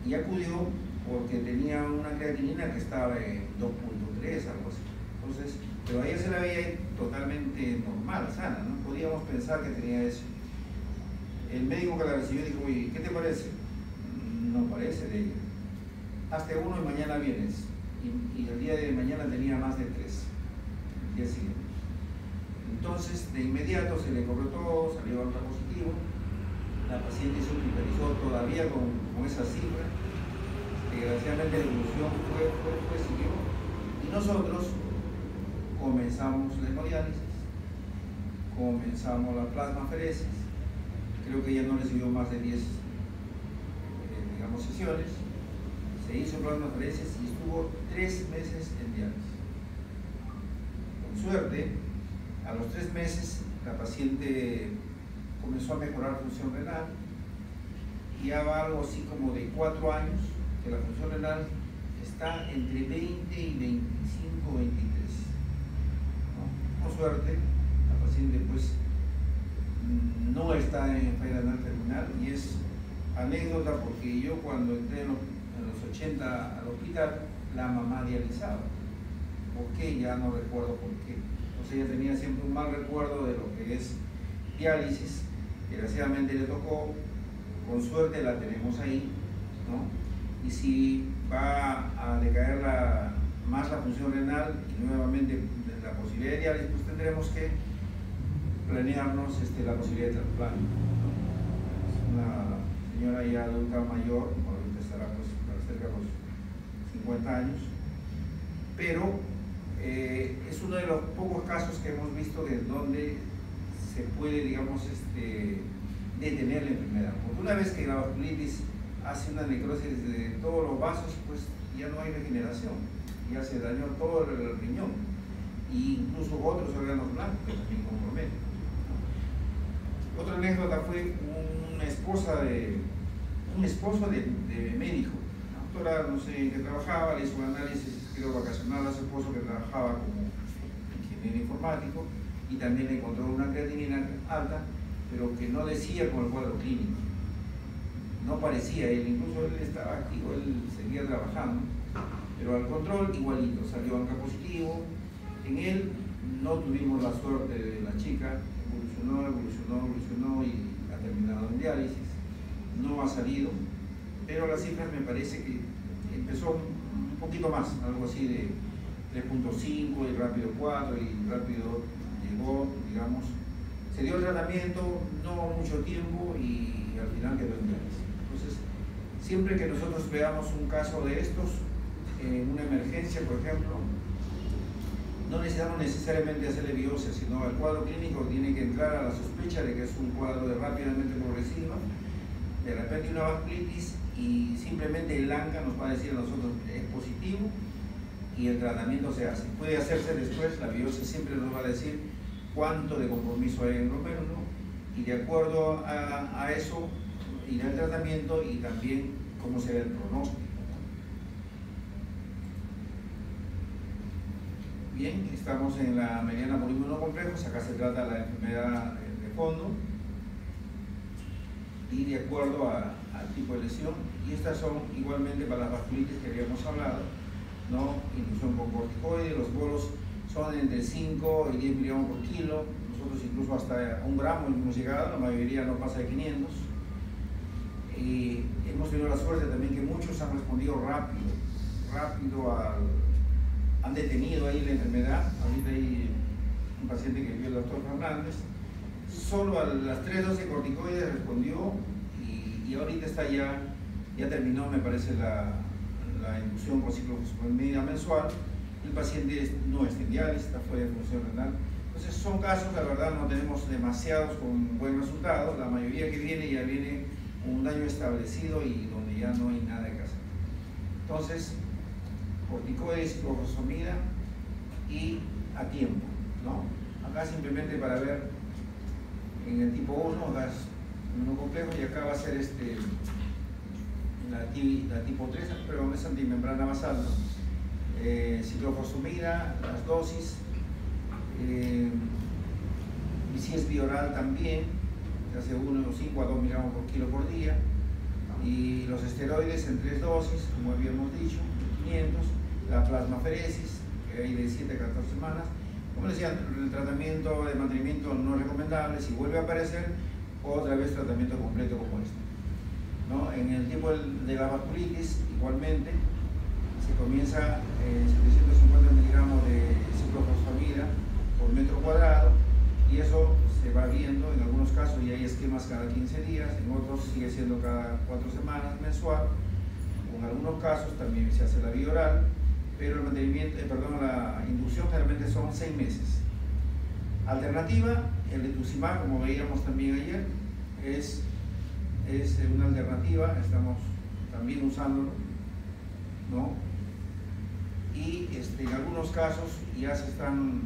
y acudió porque tenía una creatinina que estaba en 2.3, algo así. Entonces, pero a ella se la veía totalmente normal, sana, no podíamos pensar que tenía eso. El médico que la recibió dijo: oye, ¿qué te parece? No parece de ella. Hazte uno y mañana vienes. Y el día de mañana tenía más de 3, el día siguiente. Entonces, de inmediato se le cobró todo, salió alta positivo. La paciente se hospitalizó todavía con esa cifra. Desgraciadamente la evolución siguió, y nosotros comenzamos la hemodiálisis, comenzamos la plasmaferesis. Creo que ella no recibió más de 10 digamos, sesiones. Se hizo plasmaferesis y estuvo 3 meses en diálisis. Con suerte, a los 3 meses la paciente comenzó a mejorar función renal, y ya va algo así como de 4 años que la función renal está entre 20 y 25, 23. ¿No? Con suerte, la paciente pues no está en falla renal terminal, y es anécdota porque yo cuando entré en los 80 al hospital, la mamá dializaba. ¿Por qué? Ya no recuerdo por qué. Entonces ella tenía siempre un mal recuerdo de lo que es diálisis. Desgraciadamente le tocó, con suerte la tenemos ahí, ¿no? Y si va a decaer más la función renal y nuevamente la posibilidad de diálisis, pues tendremos que planearnos la posibilidad de trasplante. Es una señora ya adulta mayor, ahorita estará pues cerca de los 50 años, pero es uno de los pocos casos que hemos visto de donde se puede, digamos, detener la enfermedad. Porque una vez que la vasculitis hace una necrosis de todos los vasos, pues ya no hay regeneración, ya se dañó todo el riñón, e incluso otros órganos blancos que también comprometen. Otra anécdota fue un esposo de médico, la doctora no sé en qué trabajaba, le hizo un análisis, creo, vacacional a su esposo, que trabajaba como ingeniero informático, y también le encontró una creatinina alta, pero que no decía con el cuadro clínico. No parecía él, incluso él estaba activo, él seguía trabajando, pero al control igualito, salió ANCA positivo. En él no tuvimos la suerte de la chica, evolucionó y ha terminado en diálisis. ha salido, pero las cifras me parece que empezó un poquito más, algo así de 3.5 y rápido 4 y rápido llegó, digamos, se dio el tratamiento, no mucho tiempo y al final quedó en diálisis. Entonces, siempre que nosotros veamos un caso de estos, una emergencia, por ejemplo, no necesitamos necesariamente hacerle biopsia, sino el cuadro clínico tiene que entrar a la sospecha de que es un cuadro de rápidamente progresiva, de repente una vasculitis, y simplemente el ANCA nos va a decir a nosotros que es positivo y el tratamiento se hace. Puede hacerse después, la biopsia siempre nos va a decir cuánto de compromiso hay en el glomérulo, y de acuerdo a eso irá el tratamiento y también cómo será el pronóstico. Bien, estamos en la mediana por inmunocomplejos, acá se trata de la enfermedad de fondo y de acuerdo al tipo de lesión, y estas son igualmente para las vasculitis que habíamos hablado, ¿no? Inducción con corticoides, los bolos son entre 5 y 10 miligramos por kilo, nosotros incluso hasta 1 gramo hemos llegado, la mayoría no pasa de 500, y hemos tenido la suerte también que muchos han respondido rápido han detenido ahí la enfermedad. Ahorita hay un paciente que vio el doctor Fernández, solo a las 3 dosis de corticoides respondió, y ahorita está ya terminó, me parece, la inducción con ciclofosfamida mensual. El paciente no está en diálisis, está fuera de función renal. Entonces son casos, la verdad, no tenemos demasiados con buen resultado. La mayoría que viene ya viene un daño establecido y donde ya no hay nada que hacer. Entonces, corticoides, ciclofosfamida y a tiempo, ¿no? Acá simplemente para ver en el tipo 1, acá es inmunocomplejo, y acá va a ser la tipo 3, pero es antimembrana basal, ¿no? Ciclofosfamida, las dosis, y si es bioral también, se hace 1,5 a 2 miligramos por kilo por día, y los esteroides en 3 dosis, como habíamos dicho, 500, la plasmaferesis, que hay de 7 a 14 semanas. Como decía, el tratamiento de mantenimiento no es recomendable. Si vuelve a aparecer, otra vez tratamiento completo como este, ¿no? En el tipo de la vasculitis, igualmente, se comienza 750 miligramos de ciclofosfamida por metro cuadrado, y eso se va viendo. En algunos casos ya hay esquemas cada 15 días, en otros sigue siendo cada 4 semanas mensual. En algunos casos también se hace la vía oral, pero el mantenimiento, la inducción generalmente son 6 meses. Alternativa, el rituximab, como veíamos también ayer, es una alternativa, estamos también usándolo, ¿no? Y en algunos casos ya se están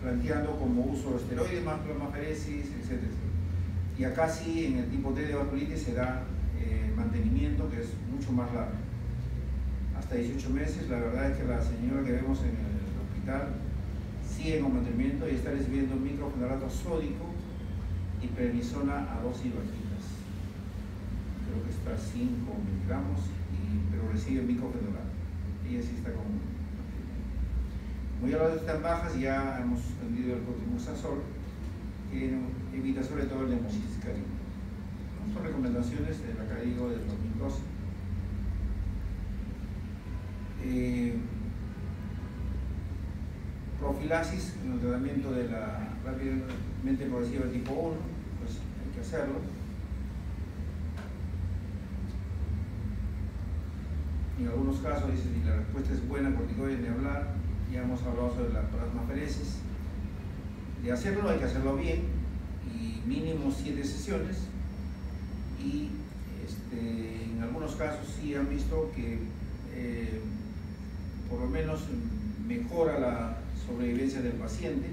planteando como uso de esteroides más plasmaferesis, etc. Y acá sí, en el tipo T de vasculitis se da mantenimiento, que es mucho más largo, hasta 18 meses. La verdad es que la señora que vemos en el hospital sigue con mantenimiento y está recibiendo microfenolato sódico y prednisona a dosis bajitas. Creo que está a 5 miligramos, pero recibe microfenolato. Ella sí está con mantenimiento. Como ya las están bajas, ya hemos suspendido el cotrimoxazol, que evita sobre todo el hemocitis carina. Son recomendaciones de la CADIGO del 2012. Profilaxis en el tratamiento de la rápidamente progresiva de tipo 1, pues hay que hacerlo. En algunos casos, dice, si la respuesta es buena, corticoides, de hablar. Ya hemos hablado sobre la plasmaferesis. De hacerlo hay que hacerlo bien, y mínimo 7 sesiones. Y en algunos casos sí han visto que por lo menos mejora la sobrevivencia del paciente,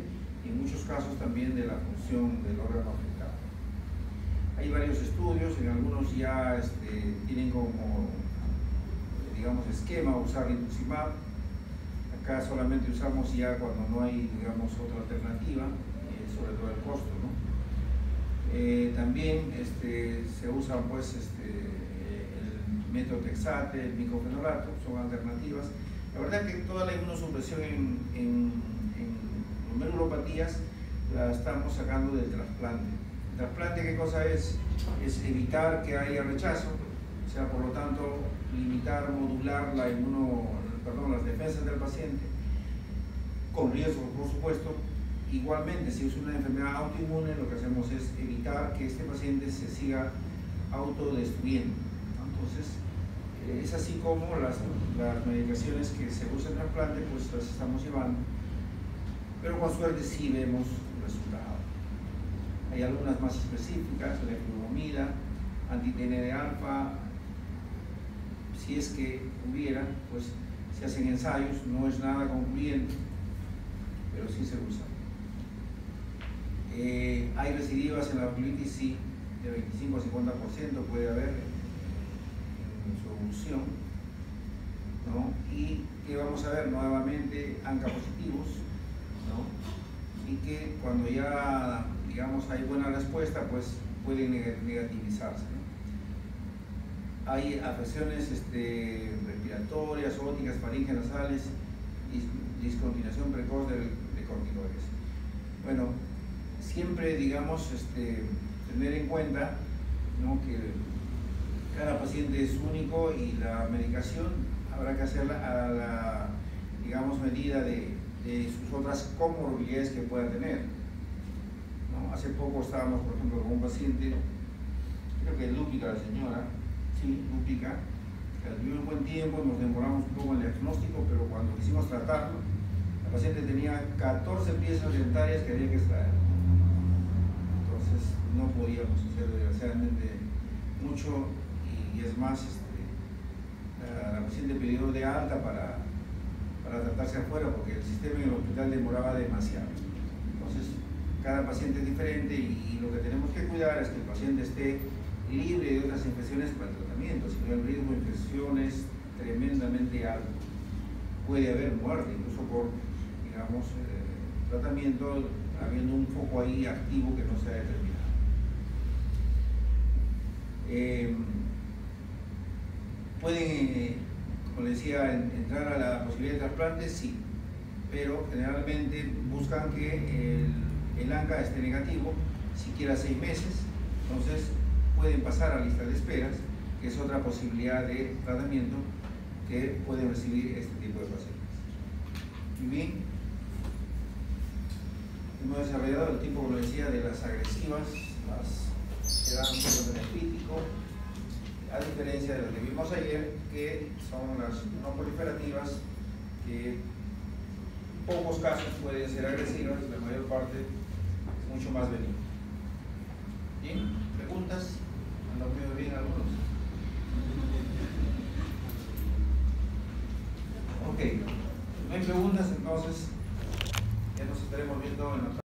y en muchos casos también de la función del órgano afectado. Hay varios estudios, en algunos ya tienen como, digamos, esquema usar rituximab. Acá solamente usamos ya cuando no hay, digamos, otra alternativa, sobre todo el costo, ¿no? También se usa pues el metotrexate, el microfenolato, son alternativas. La verdad que toda la inmunosupresión en glomerulopatías la estamos sacando del trasplante, trasplante, ¿qué cosa es? Es evitar que haya rechazo, o sea, por lo tanto, limitar, modular las defensas del paciente, con riesgo, por supuesto. Igualmente, si es una enfermedad autoinmune, lo que hacemos es evitar que este paciente se siga autodestruyendo, ¿no? Entonces, es así como las medicaciones que se usan en trasplante, pues las estamos llevando, pero con suerte sí vemos resultados. Hay algunas más específicas, la efluvomida, anti-TNF-alfa, si es que hubiera, pues se hacen ensayos, no es nada concluyente, pero sí se usa. Hay recidivas en la vasculitis, sí, de 25 a 50% puede haber en su evolución, ¿no? Y que vamos a ver nuevamente ANCA positivos, ¿no? Y que cuando ya, digamos, hay buena respuesta, pues pueden negativizarse, ¿no? Hay afecciones respiratorias, óticas, faringes nasales y discontinuación precoz de corticoides. Bueno, siempre, digamos, tener en cuenta, ¿no?, que cada paciente es único y la medicación habrá que hacerla a la, digamos, medida de sus otras comorbilidades que pueda tener, ¿no? Hace poco estábamos, por ejemplo, con un paciente, creo que lúpica la señora, sí, lúpica, que tuvimos un buen tiempo, nos demoramos un poco en el diagnóstico, pero cuando quisimos tratarlo, la paciente tenía 14 piezas dentarias que había que extraer. Entonces no podíamos hacer desgraciadamente mucho, y es más, la paciente pidió de alta para tratarse afuera porque el sistema en el hospital demoraba demasiado. Entonces cada paciente es diferente y lo que tenemos que cuidar es que el paciente esté libre de otras infecciones para el tratamiento, si no el riesgo de infección es tremendamente alto. Puede haber muerte incluso por, digamos, tratamiento habiendo un foco ahí activo que no se ha determinado. Pueden, como les decía, entrar a la posibilidad de trasplante, sí, pero generalmente buscan que el ANCA esté negativo, siquiera 6 meses, entonces pueden pasar a lista de esperas, que es otra posibilidad de tratamiento que pueden recibir este tipo de pacientes. Muy bien, hemos desarrollado el tipo, como decía, de las agresivas, las que dan un benefítico, a diferencia de las que vimos ayer, que son las no proliferativas, que en pocos casos pueden ser agresivas, la mayor parte es mucho más benigna. ¿Bien? ¿Preguntas? ¿Han dormido bien algunos? Ok, no hay preguntas, entonces ya nos estaremos viendo en la